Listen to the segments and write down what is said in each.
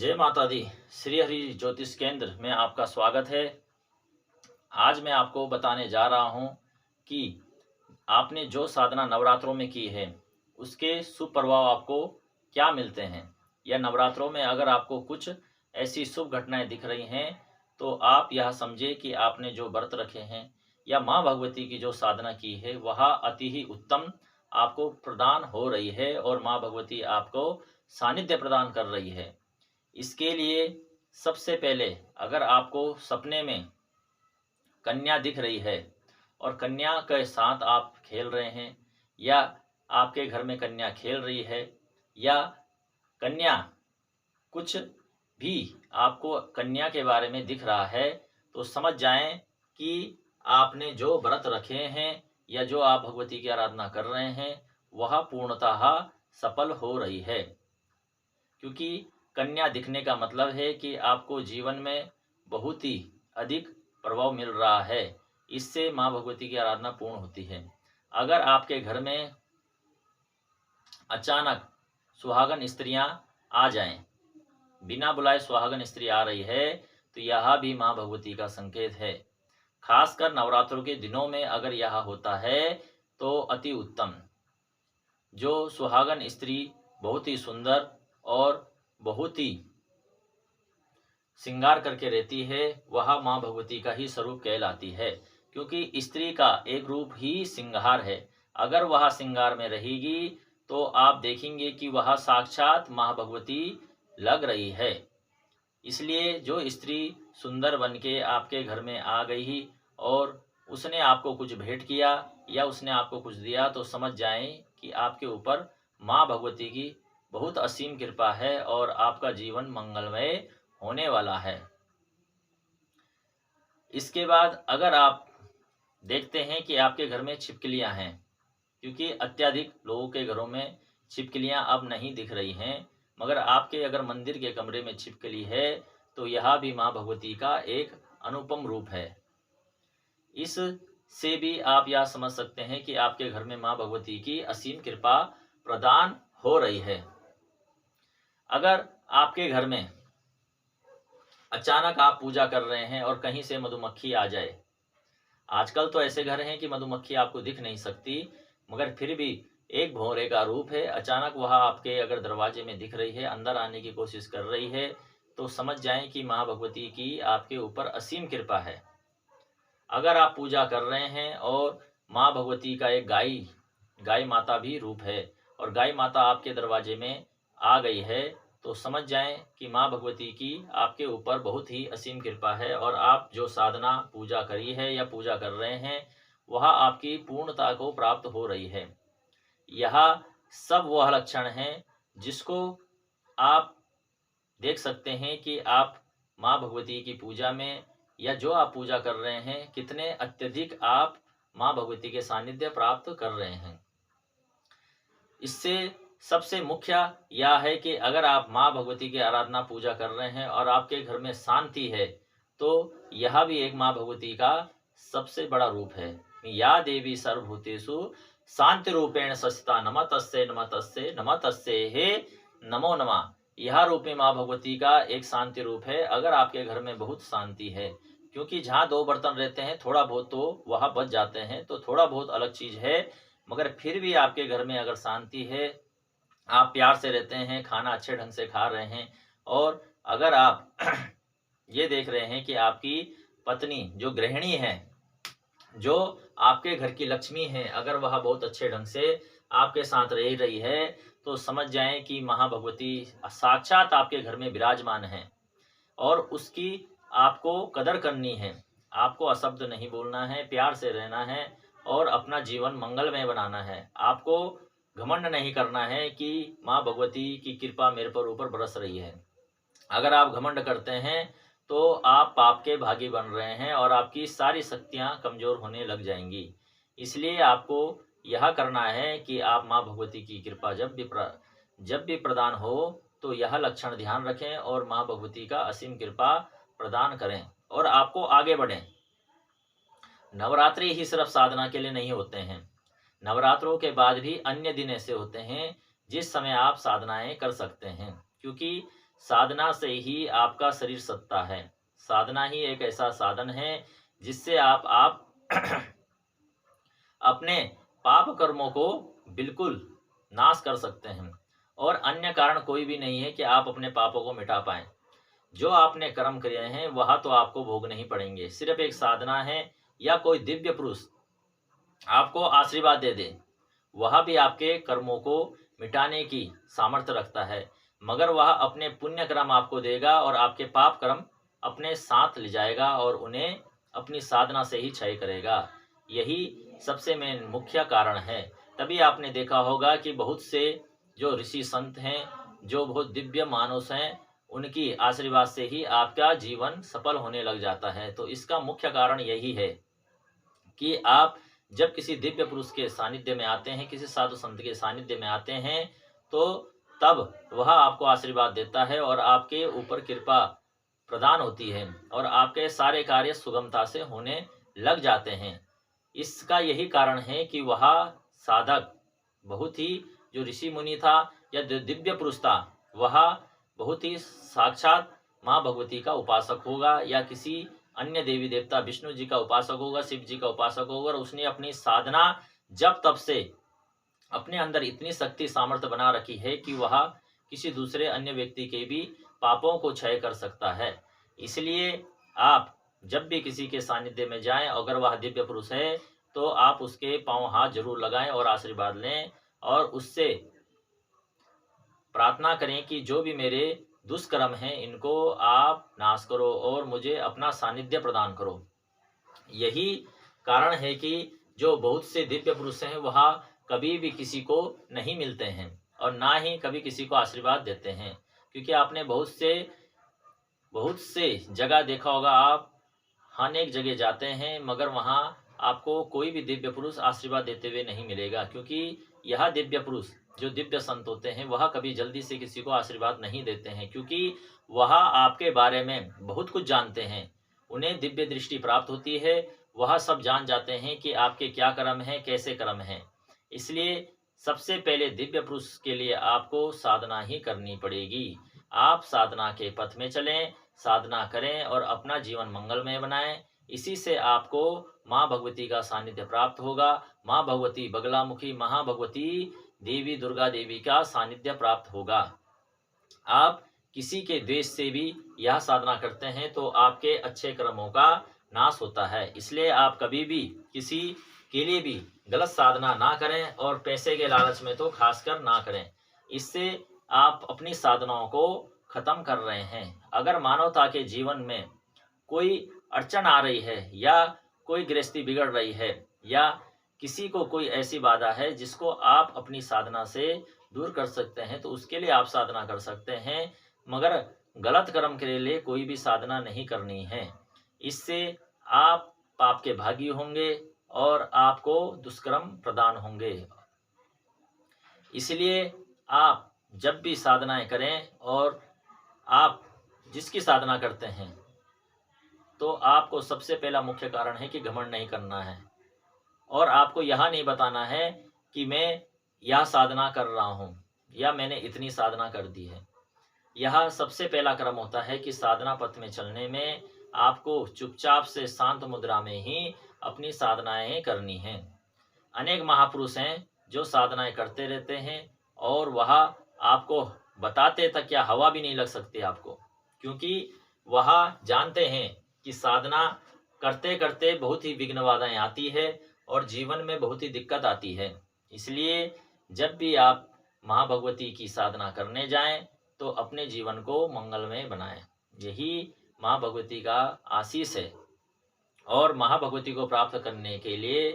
जय माता दी। श्री हरि ज्योतिष केंद्र में आपका स्वागत है। आज मैं आपको बताने जा रहा हूं कि आपने जो साधना नवरात्रों में की है उसके शुभ प्रभाव आपको क्या मिलते हैं, या नवरात्रों में अगर आपको कुछ ऐसी शुभ घटनाएं दिख रही हैं तो आप यह समझे कि आपने जो व्रत रखे हैं या माँ भगवती की जो साधना की है वह अति ही उत्तम आपको प्रदान हो रही है और माँ भगवती आपको सानिध्य प्रदान कर रही है। इसके लिए सबसे पहले अगर आपको सपने में कन्या दिख रही है और कन्या के साथ आप खेल रहे हैं, या आपके घर में कन्या खेल रही है, या कन्या कुछ भी आपको कन्या के बारे में दिख रहा है, तो समझ जाएं कि आपने जो व्रत रखे हैं या जो आप भगवती की आराधना कर रहे हैं वह पूर्णतः सफल हो रही है। क्योंकि कन्या दिखने का मतलब है कि आपको जीवन में बहुत ही अधिक प्रभाव मिल रहा है। इससे माँ भगवती की आराधना पूर्ण होती है। अगर आपके घर में अचानक सुहागन स्त्रियां आ जाएं, बिना बुलाए सुहागन स्त्री आ रही है, तो यह भी माँ भगवती का संकेत है। खासकर नवरात्रों के दिनों में अगर यह होता है तो अति उत्तम। जो सुहागन स्त्री बहुत ही सुंदर और बहुत ही श्रृंगार करके रहती है वह माँ भगवती का ही स्वरूप कहलाती है, क्योंकि स्त्री का एक रूप ही श्रृंगार है। अगर वह श्रृंगार में रहेगी तो आप देखेंगे कि वह साक्षात माँ भगवती लग रही है। इसलिए जो स्त्री सुंदर बन के आपके घर में आ गई और उसने आपको कुछ भेंट किया या उसने आपको कुछ दिया, तो समझ जाएं कि आपके ऊपर माँ भगवती की बहुत असीम कृपा है और आपका जीवन मंगलमय होने वाला है। इसके बाद अगर आप देखते हैं कि आपके घर में छिपकलियां हैं, क्योंकि अत्यधिक लोगों के घरों में छिपकलियां अब नहीं दिख रही हैं, मगर आपके अगर मंदिर के कमरे में छिपकली है तो यह भी माँ भगवती का एक अनुपम रूप है। इस से भी आप यह समझ सकते हैं कि आपके घर में माँ भगवती की असीम कृपा प्रदान हो रही है। अगर आपके घर में अचानक आप पूजा कर रहे हैं और कहीं से मधुमक्खी आ जाए, आजकल तो ऐसे घर हैं कि मधुमक्खी आपको दिख नहीं सकती, मगर फिर भी एक भौरे का रूप है, अचानक वह आपके अगर दरवाजे में दिख रही है, अंदर आने की कोशिश कर रही है, तो समझ जाएं कि माँ भगवती की आपके ऊपर असीम कृपा है। अगर आप पूजा कर रहे हैं और माँ भगवती का एक गाय माता भी रूप है और गाय माता आपके दरवाजे में आ गई है, तो समझ जाएं कि माँ भगवती की आपके ऊपर बहुत ही असीम कृपा है और आप जो साधना पूजा करी है या पूजा कर रहे हैं वह आपकी पूर्णता को प्राप्त हो रही है। यह सब वह लक्षण हैं जिसको आप देख सकते हैं कि आप माँ भगवती की पूजा में या जो आप पूजा कर रहे हैं कितने अत्यधिक आप माँ भगवती के सानिध्य प्राप्त कर रहे हैं। इससे सबसे मुख्य यह है कि अगर आप माँ भगवती की आराधना पूजा कर रहे हैं और आपके घर में शांति है, तो यह भी एक माँ भगवती का सबसे बड़ा रूप है। या देवी सर्वभूतेषु शांति रूपेण सस्ता नमः तस्से हे नमो नमः। यह रूप में माँ भगवती का एक शांति रूप है। अगर आपके घर में बहुत शांति है, क्योंकि जहाँ दो बर्तन रहते हैं थोड़ा बहुत तो वह बच जाते हैं, तो थोड़ा बहुत अलग चीज है, मगर फिर भी आपके घर में अगर शांति है, आप प्यार से रहते हैं, खाना अच्छे ढंग से खा रहे हैं, और अगर आप ये देख रहे हैं कि आपकी पत्नी जो गृहिणी है, जो आपके घर की लक्ष्मी है, अगर वह बहुत अच्छे ढंग से आपके साथ रह रही है, तो समझ जाएं कि महाभगवती साक्षात आपके घर में विराजमान है और उसकी आपको कदर करनी है। आपको अशब्द नहीं बोलना है, प्यार से रहना है और अपना जीवन मंगलमय बनाना है। आपको घमंड नहीं करना है कि माँ भगवती की कृपा मेरे पर ऊपर बरस रही है। अगर आप घमंड करते हैं तो आप पाप के भागी बन रहे हैं और आपकी सारी शक्तियां कमजोर होने लग जाएंगी। इसलिए आपको यह करना है कि आप माँ भगवती की कृपा जब भी प्रदान हो तो यह लक्षण ध्यान रखें और माँ भगवती का असीम कृपा प्रदान करें और आपको आगे बढ़ें। नवरात्रि ही सिर्फ साधना के लिए नहीं होते हैं, नवरात्रों के बाद भी अन्य दिन ऐसे होते हैं जिस समय आप साधनाएं कर सकते हैं, क्योंकि साधना से ही आपका शरीर सत्ता है। साधना ही एक ऐसा साधन है जिससे आप अपने पाप कर्मों को बिल्कुल नाश कर सकते हैं, और अन्य कारण कोई भी नहीं है कि आप अपने पापों को मिटा पाएं। जो आपने कर्म किए हैं वह तो आपको भोगने ही पड़ेंगे। सिर्फ एक साधना है या कोई दिव्य पुरुष आपको आशीर्वाद दे दे, वह भी आपके कर्मों को मिटाने की सामर्थ्य रखता है, मगर वह अपने पुण्य कर्म आपको देगा और आपके पाप कर्म अपने साथ ले जाएगा और उन्हें अपनी साधना से ही क्षय करेगा। यही सबसे मेन मुख्य कारण है। तभी आपने देखा होगा कि बहुत से जो ऋषि संत हैं, जो बहुत दिव्य मानुष हैं, उनकी आशीर्वाद से ही आपका जीवन सफल होने लग जाता है। तो इसका मुख्य कारण यही है कि आप जब किसी दिव्य पुरुष के सानिध्य में आते हैं, किसी साधु संत के सानिध्य में आते हैं, तो तब वह आपको आशीर्वाद देता है और आपके ऊपर कृपा प्रदान होती है और आपके सारे कार्य सुगमता से होने लग जाते हैं। इसका यही कारण है कि वह साधक बहुत ही, जो ऋषि मुनि था या दिव्य पुरुष था, वह बहुत ही साक्षात माँ भगवती का उपासक होगा या किसी अन्य देवी देवता, विष्णु जी का उपासक होगा, शिव जी का उपासक होगा, और उसने अपनी साधना जब तब से अपने अंदर इतनी शक्ति सामर्थ्य बना रखी है कि वह किसी दूसरे अन्य व्यक्ति के भी पापों को क्षय कर सकता है। इसलिए आप जब भी किसी के सानिध्य में जाएं, अगर वह दिव्य पुरुष है तो आप उसके पांव हाथ जरूर लगाएं और आशीर्वाद लें और उससे प्रार्थना करें कि जो भी मेरे दुष्कर्म हैं इनको आप नाश करो और मुझे अपना सानिध्य प्रदान करो। यही कारण है कि जो बहुत से दिव्य पुरुष हैं वह कभी भी किसी को नहीं मिलते हैं और ना ही कभी किसी को आशीर्वाद देते हैं, क्योंकि आपने बहुत से जगह देखा होगा, आप अनेक जगह जाते हैं मगर वहाँ आपको कोई भी दिव्य पुरुष आशीर्वाद देते हुए नहीं मिलेगा, क्योंकि यह दिव्य पुरुष जो दिव्य संत होते हैं वह कभी जल्दी से किसी को आशीर्वाद नहीं देते हैं, क्योंकि वह आपके बारे में बहुत कुछ जानते हैं। उन्हें दिव्य दृष्टि प्राप्त होती है, वह सब जान जाते हैं कि आपके क्या कर्म हैं, कैसे कर्म हैं। इसलिए सबसे पहले दिव्य पुरुष के लिए आपको साधना ही करनी पड़ेगी। आप साधना के पथ में चलें, साधना करें और अपना जीवन मंगलमय बनाएं। इसी से आपको माँ भगवती का सानिध्य प्राप्त होगा। माँ भगवती बगलामुखी महाभगवती देवी दुर्गा देवी का सानिध्य प्राप्त होगा। आप किसी के द्वेष से भी यह साधना करते हैं तो आपके अच्छे कर्मों का नाश होता है। इसलिए आप कभी भी किसी के लिए भी गलत साधना ना करें और पैसे के लालच में तो खासकर ना करें। इससे आप अपनी साधनाओं को खत्म कर रहे हैं। अगर मानवता के जीवन में कोई अड़चन आ रही है या कोई गृहस्थी बिगड़ रही है या किसी को कोई ऐसी बाधा है जिसको आप अपनी साधना से दूर कर सकते हैं, तो उसके लिए आप साधना कर सकते हैं, मगर गलत कर्म के लिए कोई भी साधना नहीं करनी है। इससे आप पाप के भागी होंगे और आपको दुष्कर्म प्रदान होंगे। इसलिए आप जब भी साधनाएं करें और आप जिसकी साधना करते हैं तो आपको सबसे पहला मुख्य कारण है कि घमंड नहीं करना है और आपको यह नहीं बताना है कि मैं यह साधना कर रहा हूँ या मैंने इतनी साधना कर दी है। यह सबसे पहला क्रम होता है कि साधना पथ में चलने में आपको चुपचाप से शांत मुद्रा में ही अपनी साधनाएं करनी हैं। अनेक महापुरुष हैं जो साधनाएं करते रहते हैं और वह आपको बताते तक या हवा भी नहीं लग सकती आपको, क्योंकि वह जानते हैं कि साधना करते करते बहुत ही विघ्न बाधाएं आती है और जीवन में बहुत ही दिक्कत आती है। इसलिए जब भी आप माँ भगवती की साधना करने जाएं तो अपने जीवन को मंगलमय बनाएं। यही माँ भगवती का आशीष है और माँ भगवती को प्राप्त करने के लिए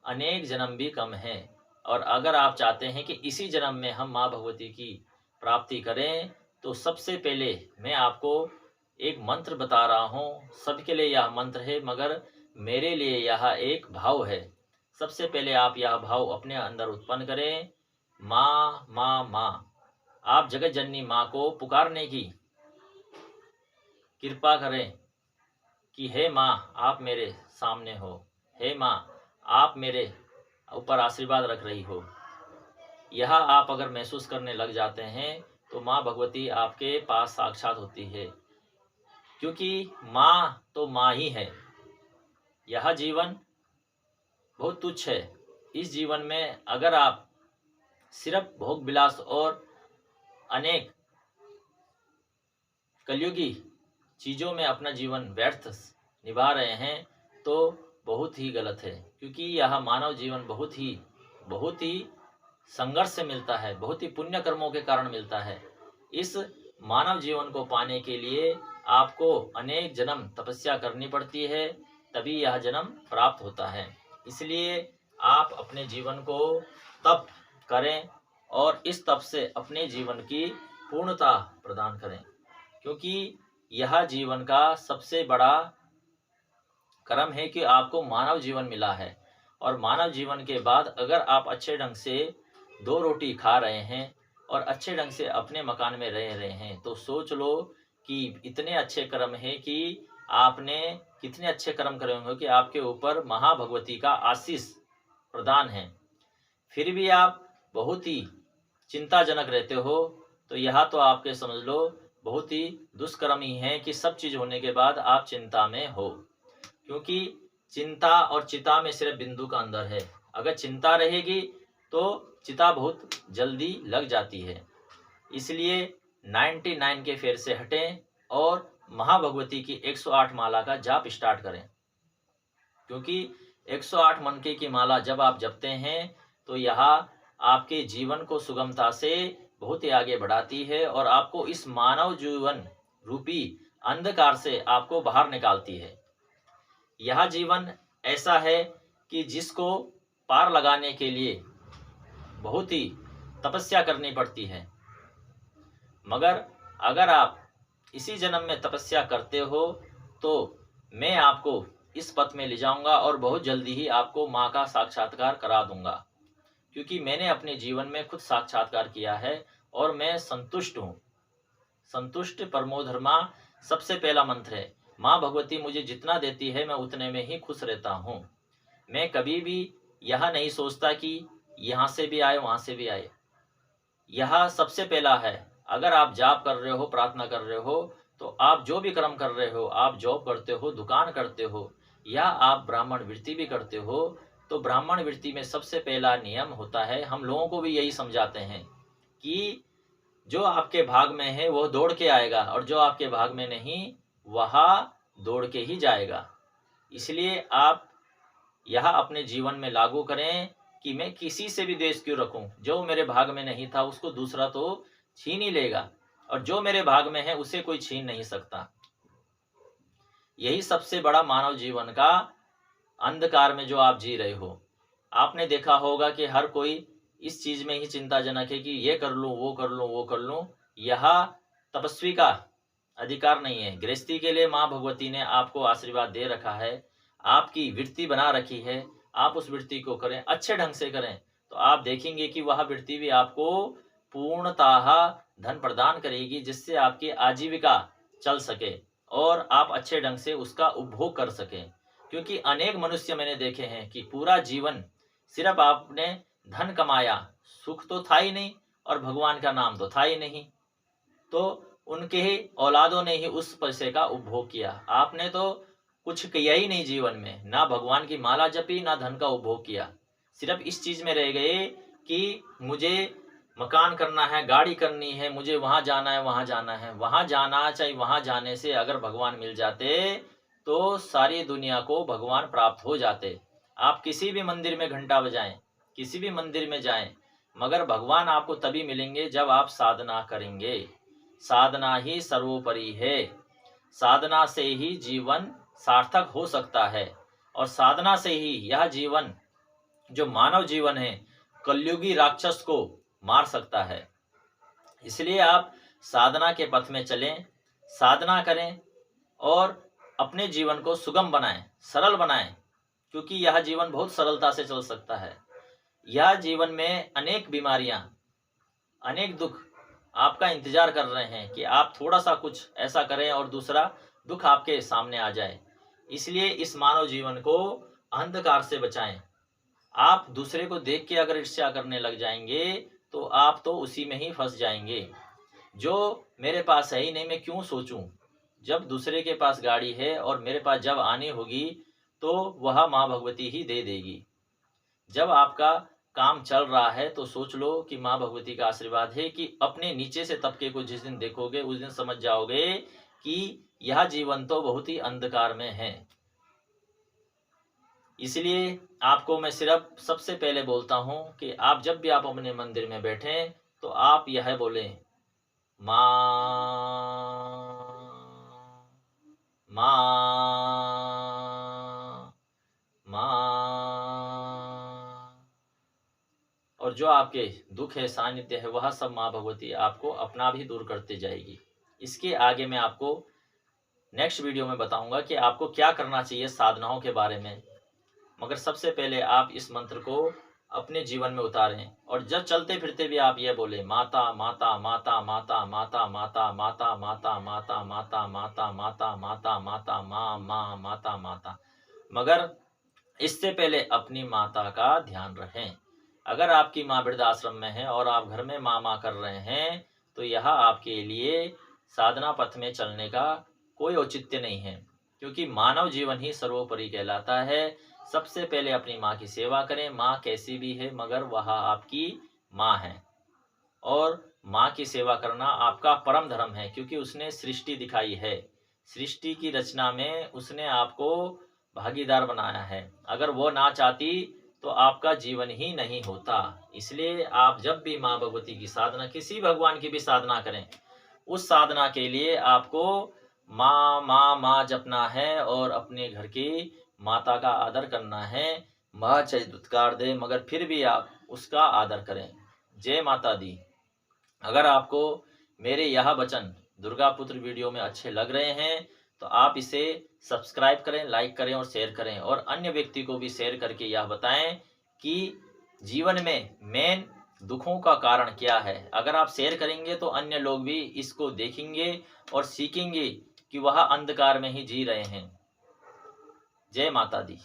अनेक जन्म भी कम हैं। और अगर आप चाहते हैं कि इसी जन्म में हम माँ भगवती की प्राप्ति करें तो सबसे पहले मैं आपको एक मंत्र बता रहा हूँ। सबके लिए यह मंत्र है मगर मेरे लिए यह एक भाव है। सबसे पहले आप यह भाव अपने अंदर उत्पन्न करें, माँ माँ माँ। आप जगत जननी माँ को पुकारने की कृपा करें कि हे माँ आप मेरे सामने हो, हे माँ आप मेरे ऊपर आशीर्वाद रख रही हो। यह आप अगर महसूस करने लग जाते हैं तो माँ भगवती आपके पास साक्षात होती है, क्योंकि माँ तो माँ ही है। यह जीवन बहुत तुच्छ है। इस जीवन में अगर आप सिर्फ भोग विलास और अनेक कलयुगी चीज़ों में अपना जीवन व्यर्थ निभा रहे हैं तो बहुत ही गलत है, क्योंकि यह मानव जीवन बहुत ही संघर्ष से मिलता है, बहुत ही पुण्य कर्मों के कारण मिलता है। इस मानव जीवन को पाने के लिए आपको अनेक जन्म तपस्या करनी पड़ती है, तभी यह जन्म प्राप्त होता है। इसलिए आप अपने जीवन को तप करें और इस तप से अपने जीवन की पूर्णता प्रदान करें, क्योंकि यह जीवन का सबसे बड़ा कर्म है कि आपको मानव जीवन मिला है। और मानव जीवन के बाद अगर आप अच्छे ढंग से 2 रोटी खा रहे हैं और अच्छे ढंग से अपने मकान में रह रहे हैं, तो सोच लो कि इतने अच्छे कर्म है कि आपने कितने अच्छे कर्म करे होंगे कि आपके ऊपर महाभगवती का आशीष प्रदान है। फिर भी आप बहुत ही चिंताजनक रहते हो, तो यह तो आपके समझ लो बहुत ही दुष्कर्म ही है कि सब चीज होने के बाद आप चिंता में हो, क्योंकि चिंता और चिता में सिर्फ बिंदु का अंदर है। अगर चिंता रहेगी तो चिता बहुत जल्दी लग जाती है। इसलिए 99 के फेर से हटें और महाभगवती की 108 माला का जाप स्टार्ट करें, क्योंकि 108 मनके की माला जब आप जपते हैं तो यह आपके जीवन को सुगमता से बहुत ही आगे बढ़ाती है और आपको इस मानव जीवन रूपी अंधकार से आपको बाहर निकालती है। यह जीवन ऐसा है कि जिसको पार लगाने के लिए बहुत ही तपस्या करनी पड़ती है, मगर अगर आप इसी जन्म में तपस्या करते हो तो मैं आपको इस पथ में ले जाऊंगा और बहुत जल्दी ही आपको माँ का साक्षात्कार करा दूंगा, क्योंकि मैंने अपने जीवन में खुद साक्षात्कार किया है और मैं संतुष्ट हूँ। संतुष्ट परमो धर्मा सबसे पहला मंत्र है। माँ भगवती मुझे जितना देती है मैं उतने में ही खुश रहता हूँ। मैं कभी भी यह नहीं सोचता कि यहाँ से भी आए वहाँ से भी आए। यह सबसे पहला है। अगर आप जाप कर रहे हो, प्रार्थना कर रहे हो, तो आप जो भी कर्म कर रहे हो, आप जॉब करते हो, दुकान करते हो या आप ब्राह्मण वृत्ति भी करते हो, तो ब्राह्मण वृत्ति में सबसे पहला नियम होता है, हम लोगों को भी यही समझाते हैं कि जो आपके भाग में है वो दौड़ के आएगा और जो आपके भाग में नहीं वह दौड़ के ही जाएगा। इसलिए आप यह अपने जीवन में लागू करें कि मैं किसी से भी द्वेष क्यों रखूं, जो मेरे भाग में नहीं था उसको दूसरा तो छीन ही लेगा और जो मेरे भाग में है उसे कोई छीन नहीं सकता। यही सबसे बड़ा मानव जीवन का अंधकार में जो आप जी रहे हो। आपने देखा होगा कि हर कोई इस चीज में ही चिंताजनक है कि ये कर लूं, वो कर लूं, वो कर लूं। यह तपस्वी का अधिकार नहीं है। गृहस्थी के लिए माँ भगवती ने आपको आशीर्वाद दे रखा है, आपकी वृत्ति बना रखी है, आप उस वृत्ति को करें, अच्छे ढंग से करें, तो आप देखेंगे कि वह वृत्ति भी आपको पूर्णतः धन प्रदान करेगी, जिससे आपकी आजीविका चल सके और आप अच्छे ढंग से उसका उपभोग कर सकें। क्योंकि अनेक मनुष्य मैंने देखे हैं कि पूरा जीवन सिर्फ आपने धन कमाया, सुख तो था ही नहीं और भगवान का नाम तो था ही नहीं, तो उनके ही औलादों ने ही उस पैसे का उपभोग किया। आपने तो कुछ किया ही नहीं जीवन में, ना भगवान की माला जपी, ना धन का उपभोग किया। सिर्फ इस चीज में रह गए कि मुझे मकान करना है, गाड़ी करनी है, मुझे वहां जाना है, वहां जाना है। वहां जाना चाहे वहां जाने से अगर भगवान मिल जाते तो सारी दुनिया को भगवान प्राप्त हो जाते। आप किसी भी मंदिर में घंटा बजाएं, किसी भी मंदिर में जाएं, मगर भगवान आपको तभी मिलेंगे जब आप साधना करेंगे। साधना ही सर्वोपरि है। साधना से ही जीवन सार्थक हो सकता है और साधना से ही यह जीवन जो मानव जीवन है कलयुगी राक्षस को मार सकता है। इसलिए आप साधना के पथ में चलें, साधना करें और अपने जीवन को सुगम बनाएं, सरल बनाएं, क्योंकि यह जीवन बहुत सरलता से चल सकता है। यह जीवन में अनेक बीमारियां, अनेक दुख आपका इंतजार कर रहे हैं कि आप थोड़ा सा कुछ ऐसा करें और दूसरा दुख आपके सामने आ जाए। इसलिए इस मानव जीवन को अंधकार से बचाएं। आप दूसरे को देख के अगर ईर्ष्या करने लग जाएंगे तो आप तो उसी में ही फंस जाएंगे। जो मेरे पास है ही नहीं मैं क्यों सोचूं। जब दूसरे के पास गाड़ी है और मेरे पास जब आनी होगी तो वह माँ भगवती ही दे देगी। जब आपका काम चल रहा है तो सोच लो कि माँ भगवती का आशीर्वाद है कि अपने नीचे से तबके को जिस दिन देखोगे उस दिन समझ जाओगे कि यह जीवन तो बहुत ही अंधकार में है। इसलिए आपको मैं सिर्फ सबसे पहले बोलता हूं कि आप जब भी आप अपने मंदिर में बैठें तो आप यह बोलें, माँ माँ माँ। और जो आपके दुख है, सानिध्य है, वह सब माँ भगवती आपको अपना भी दूर करते जाएगी। इसके आगे मैं आपको नेक्स्ट वीडियो में बताऊंगा कि आपको क्या करना चाहिए साधनाओं के बारे में। मगर सबसे पहले आप इस मंत्र को अपने जीवन में उतारें और जब चलते फिरते भी आप ये बोले, माता माता माता माता माता माता माता माता माता माता माता माता माता माता माँ माँ माता माता। मगर इससे पहले अपनी माता का ध्यान रखें। अगर आपकी माँ वृद्धाश्रम में है और आप घर में माँ माँ कर रहे हैं तो यह आपके लिए साधना पथ में चलने का कोई औचित्य नहीं है, क्योंकि मानव जीवन ही सर्वोपरि कहलाता है। सबसे पहले अपनी माँ की सेवा करें। माँ कैसी भी है मगर वह आपकी माँ है और माँ की सेवा करना आपका परम धर्म है, क्योंकि उसने सृष्टि दिखाई है। सृष्टि की रचना में उसने आपको भागीदार बनाया है। अगर वो ना चाहती तो आपका जीवन ही नहीं होता। इसलिए आप जब भी माँ भगवती की साधना, किसी भगवान की भी साधना करें, उस साधना के लिए आपको माँ माँ माँ जपना है और अपने घर की माता का आदर करना है। माँ चाहे दुत्कार दे मगर फिर भी आप उसका आदर करें। जय माता दी। अगर आपको मेरे यह वचन दुर्गा पुत्र वीडियो में अच्छे लग रहे हैं तो आप इसे सब्सक्राइब करें, लाइक करें और शेयर करें, और अन्य व्यक्ति को भी शेयर करके यह बताएं कि जीवन में मेन दुखों का कारण क्या है। अगर आप शेयर करेंगे तो अन्य लोग भी इसको देखेंगे और सीखेंगे कि वह अंधकार में ही जी रहे हैं। जय माता दी।